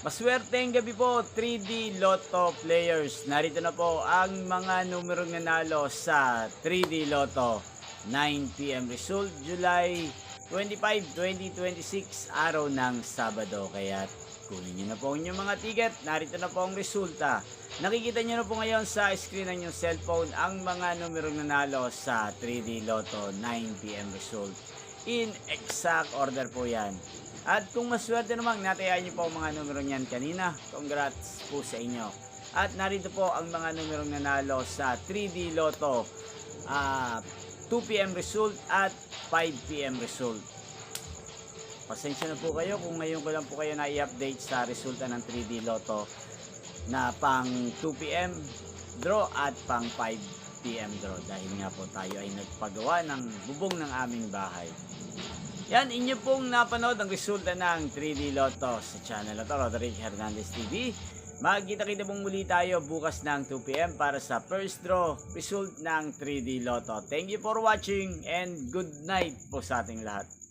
Maswerteng gabi po, 3D Lotto players. Narito na po ang mga numerong nanalo sa 3D Lotto. 9 PM result, July 25, 2026, araw ng Sabado. Kaya kunin nyo na po ang inyong mga ticket. Narito na po ang resulta. Nakikita nyo na po ngayon sa screen ng inyong cellphone ang mga numerong nanalo sa 3D Lotto 9 PM result. In exact order po yan. At kung maswerte naman, natayaan niyo po ang mga numero niyan kanina. Congrats po sa inyo. At narito po ang mga numerong nanalo sa 3D Lotto 2 PM result at 5 PM result. Pasensya na po kayo kung ngayon ko lang po kayo na i-update sa resulta ng 3D Lotto na pang 2 PM draw at pang 5 PM draw. Dahil nga po tayo ay nagpagawa ng bubong ng aming bahay. Yan, inyo pong napanood ang resulta ng 3D Lotto sa channel na to, Roderick Hernandez TV. Magkita-kita pong muli tayo bukas ng 2 PM para sa first draw result ng 3D Lotto. Thank you for watching and good night po sa ating lahat.